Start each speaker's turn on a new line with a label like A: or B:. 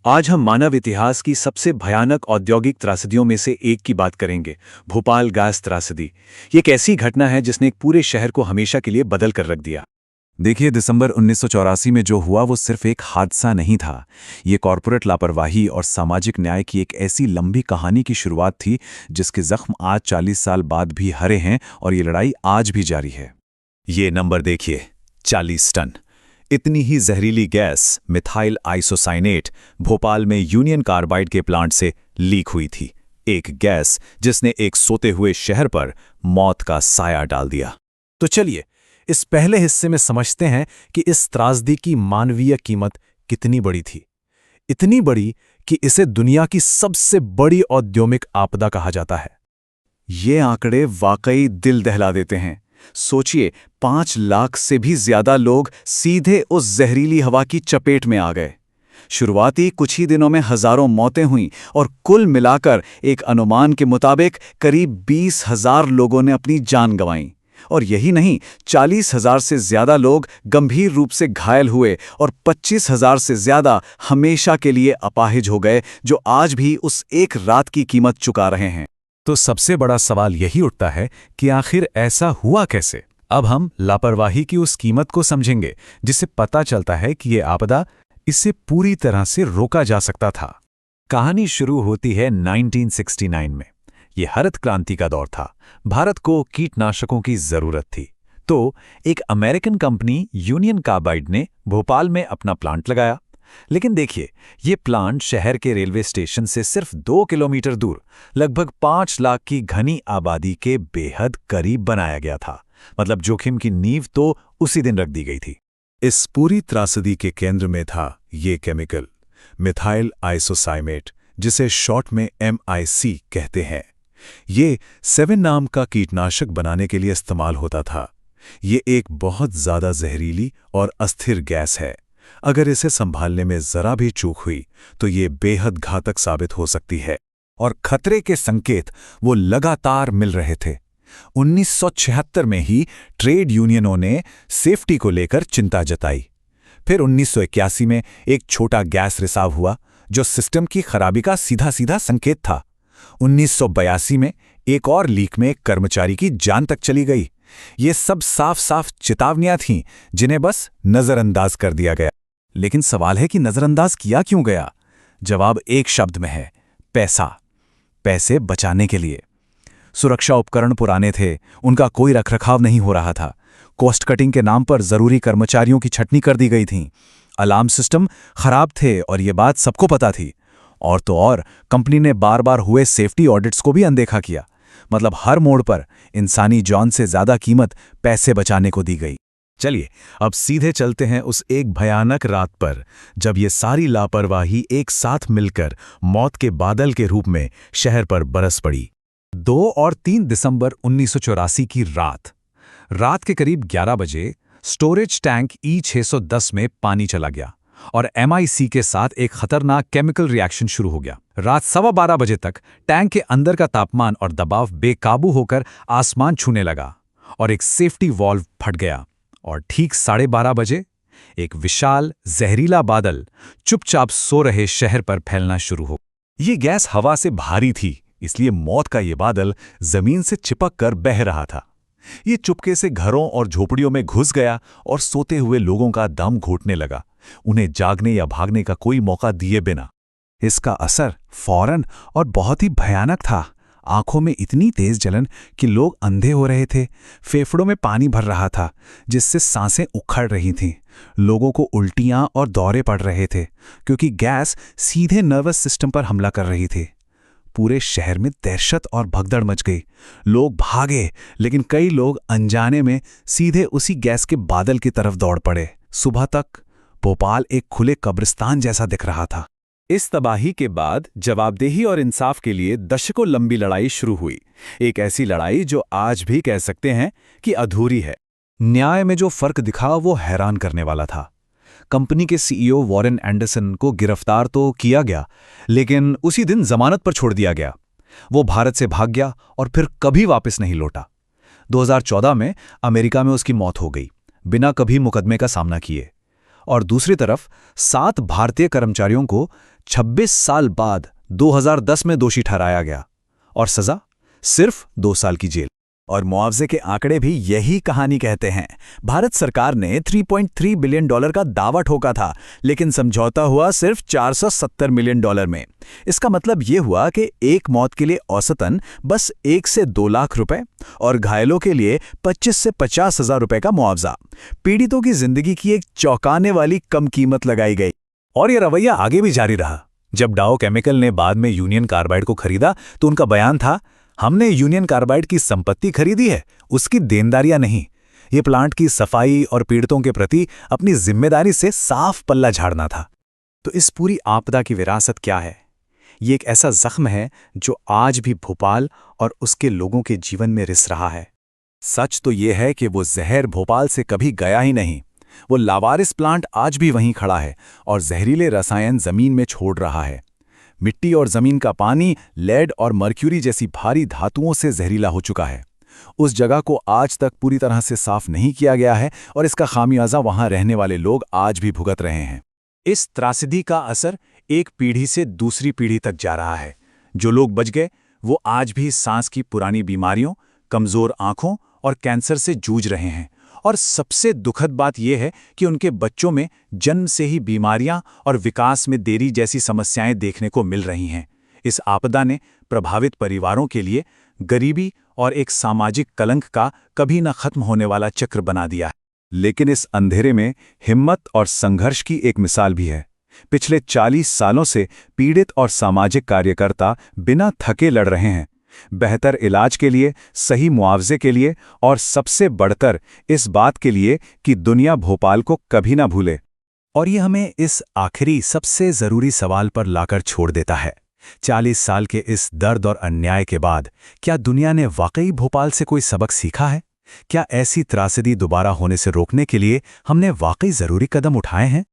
A: आज हम मानव इतिहास की सबसे भयानक औद्योगिक त्रासदियों में से एक की बात करेंगे, भोपाल गैस त्रासदी। ये एक ऐसी घटना है जिसने एक पूरे शहर को हमेशा के लिए बदल कर रख दिया।
B: देखिए, दिसंबर 1984 में जो हुआ वो सिर्फ एक हादसा नहीं था। ये कॉरपोरेट लापरवाही और सामाजिक न्याय की एक ऐसी लंबी कहानी की शुरुआत थी जिसके जख्म आज 40 साल बाद भी हरे हैं और ये लड़ाई आज भी जारी है। ये नंबर देखिए, 40 टन। इतनी ही जहरीली गैस मिथाइल आइसोसाइनेट भोपाल में यूनियन कार्बाइड के प्लांट से लीक हुई थी। एक गैस जिसने एक सोते हुए शहर पर मौत का साया डाल दिया।
C: तो चलिए इस पहले हिस्से में समझते हैं कि इस त्रासदी की मानवीय कीमत कितनी बड़ी थी। इतनी बड़ी कि इसे दुनिया की सबसे बड़ी औद्योगिक आपदा कहा जाता है।
B: ये आंकड़े वाकई दिल दहला देते हैं। सोचिए, 5 लाख से भी ज्यादा लोग सीधे उस जहरीली हवा की चपेट में आ गए। शुरुआती कुछ ही दिनों में हजारों मौतें हुईं और कुल मिलाकर एक अनुमान के मुताबिक करीब 20,000 लोगों ने अपनी जान गंवाई। और यही नहीं, 40,000 से ज्यादा लोग गंभीर रूप से घायल हुए और 25,000 से ज्यादा हमेशा के लिए अपाहिज हो गए, जो आज भी उस एक रात की कीमत चुका रहे हैं।
C: तो सबसे बड़ा सवाल यही उठता है कि आखिर ऐसा हुआ कैसे। अब हम लापरवाही की उस कीमत को समझेंगे जिससे पता चलता है कि ये आपदा इसे पूरी तरह से रोका जा सकता था। कहानी शुरू होती है 1969 में। ये हरित क्रांति का दौर था। भारत को कीटनाशकों की जरूरत थी, तो एक अमेरिकन कंपनी यूनियन कार्बाइड ने भोपाल में अपना प्लांट लगाया। लेकिन देखिए, ये प्लांट शहर के रेलवे स्टेशन से सिर्फ 2 किलोमीटर दूर लगभग 5 लाख की घनी आबादी के बेहद करीब बनाया गया था। मतलब जोखिम की नींव तो उसी दिन रख दी गई थी।
B: इस पूरी त्रासदी के केंद्र में था ये केमिकल, मिथाइल आइसोसाइनेट, जिसे शॉर्ट में MIC कहते हैं। ये 7 नाम का कीटनाशक बनाने के लिए इस्तेमाल होता था। ये एक बहुत ज्यादा जहरीली और अस्थिर गैस है। अगर इसे संभालने में जरा भी चूक हुई तो ये बेहद घातक साबित हो सकती है। और खतरे के संकेत वो लगातार मिल रहे थे। 1976 में ही ट्रेड यूनियनों ने सेफ्टी को लेकर चिंता जताई। फिर 1981 में एक छोटा गैस रिसाव हुआ जो सिस्टम की खराबी का सीधा सीधा संकेत था। 1982 में एक और लीक में एक कर्मचारी की जान तक चली गई। ये सब साफ साफ चेतावनियां थीं जिन्हें बस नजरअंदाज कर दिया गया। लेकिन सवाल है कि नजरअंदाज किया क्यों गया? जवाब एक शब्द में है, पैसा। पैसे बचाने के लिए। सुरक्षा उपकरण पुराने थे, उनका कोई रखरखाव नहीं हो रहा था। कॉस्ट कटिंग के नाम पर जरूरी कर्मचारियों की छटनी कर दी गई थी। अलार्म सिस्टम खराब थे और ये बात सबको पता थी। और तो और कंपनी ने बार बार हुए सेफ्टी ऑडिट्स को भी अनदेखा किया। मतलब हर मोड़ पर इंसानी जान से ज्यादा कीमत पैसे बचाने को दी गई।
C: चलिए अब सीधे चलते हैं उस एक भयानक रात पर जब ये सारी लापरवाही एक साथ मिलकर मौत के बादल के रूप में शहर पर बरस पड़ी। 2 और 3 दिसंबर 1984 की रात के करीब 11 बजे स्टोरेज टैंक E610 में पानी चला गया और MIC के साथ एक खतरनाक केमिकल रिएक्शन शुरू हो गया। रात 12:15 बजे तक टैंक के अंदर का तापमान और दबाव बेकाबू होकर आसमान छूने लगा और एक सेफ्टी वॉल्व फट गया। और ठीक 12:30 बजे एक विशाल जहरीला बादल चुपचाप सो रहे शहर पर फैलना शुरू हो।
B: ये गैस हवा से भारी थी, इसलिए मौत का ये बादल जमीन से चिपक कर बह रहा था। ये चुपके से घरों और झोपड़ियों में घुस गया और सोते हुए लोगों का दम घोटने लगा, उन्हें जागने या भागने का कोई मौका दिए बिना। इसका असर फौरन और बहुत ही भयानक था। आंखों में इतनी तेज जलन कि लोग अंधे हो रहे थे। फेफड़ों में पानी भर रहा था जिससे सांसें उखड़ रही थीं। लोगों को उल्टियां और दौरे पड़ रहे थे क्योंकि गैस सीधे नर्वस सिस्टम पर हमला कर रही थी। पूरे शहर में दहशत और भगदड़ मच गई। लोग भागे, लेकिन कई लोग अनजाने में सीधे उसी गैस के बादल की तरफ दौड़ पड़े। सुबह तक भोपाल एक खुले कब्रिस्तान जैसा दिख रहा था।
C: इस तबाही के बाद जवाबदेही और इंसाफ के लिए दशकों लंबी लड़ाई शुरू हुई। एक ऐसी लड़ाई जो आज भी कह सकते हैं कि अधूरी है।
B: न्याय में जो फर्क दिखा वो हैरान करने वाला था। कंपनी के CEO वॉरेन एंडरसन को गिरफ्तार तो किया गया, लेकिन उसी दिन जमानत पर छोड़ दिया गया। वो भारत से भाग गया और फिर कभी वापस नहीं लौटा। 2014 में अमेरिका में उसकी मौत हो गई, बिना कभी मुकदमे का सामना किए। और दूसरी तरफ 7 भारतीय कर्मचारियों को
C: 26 साल बाद 2010 में दोषी ठहराया गया और सजा सिर्फ 2 साल की जेल। और मुआवजे के आंकड़े भी यही कहानी कहते हैं। भारत सरकार ने $3.3 बिलियन का दावा ठोका था, लेकिन समझौता हुआ सिर्फ $470 मिलियन में। इसका मतलब ये हुआ कि एक मौत के लिए औसतन बस 1 से 2 लाख रुपए और घायलों के लिए 25 से 50 हजार रुपए का मुआवजा। पीड़ितों की जिंदगी की एक चौंकाने वाली कम कीमत लगाई गई।
A: और ये रवैया आगे भी जारी रहा। जब डाउ केमिकल ने बाद में यूनियन कार्बाइड को खरीदा तो उनका बयान था, हमने यूनियन कार्बाइड की संपत्ति खरीदी है, उसकी देनदारियां नहीं। ये प्लांट की सफाई और पीड़ितों के प्रति अपनी जिम्मेदारी से साफ पल्ला झाड़ना था। तो इस पूरी आपदा की विरासत क्या है? ये एक ऐसा जख्म है जो आज भी भोपाल और उसके लोगों के जीवन में रिस रहा है।
C: सच तो ये है कि वो जहर भोपाल से कभी गया ही नहीं। वो लावारिस प्लांट आज भी वहीं खड़ा है और जहरीले रसायन जमीन में छोड़ रहा है। मिट्टी और जमीन का पानी लेड और मर्क्यूरी जैसी भारी धातुओं से जहरीला हो चुका है। उस जगह को आज तक पूरी तरह से साफ नहीं किया गया है और इसका खामियाजा वहां रहने वाले लोग आज भी भुगत रहे हैं।
A: इस त्रासदी का असर एक पीढ़ी से दूसरी पीढ़ी तक जा रहा है। जो लोग बच गए वो आज भी सांस की पुरानी बीमारियों, कमजोर आंखों और कैंसर से जूझ रहे हैं। और सबसे दुखद बात यह है कि उनके बच्चों में जन्म से ही बीमारियां और विकास में देरी जैसी समस्याएं देखने को मिल रही हैं। इस आपदा ने प्रभावित परिवारों के लिए गरीबी और एक सामाजिक कलंक का कभी न खत्म होने वाला चक्र बना दिया है।
B: लेकिन इस अंधेरे में हिम्मत और संघर्ष की एक मिसाल भी है। पिछले 40 सालों से पीड़ित और सामाजिक कार्यकर्ता बिना थके लड़ रहे हैं, बेहतर इलाज के लिए, सही मुआवजे के लिए और सबसे बढ़कर इस बात के लिए कि दुनिया भोपाल को कभी ना भूले।
A: और ये हमें इस आखिरी सबसे ज़रूरी सवाल पर लाकर छोड़ देता है। 40 साल के इस दर्द और अन्याय के बाद क्या दुनिया ने वाकई भोपाल से कोई सबक सीखा है? क्या ऐसी त्रासदी दोबारा होने से रोकने के लिए हमने वाकई ज़रूरी कदम उठाए हैं?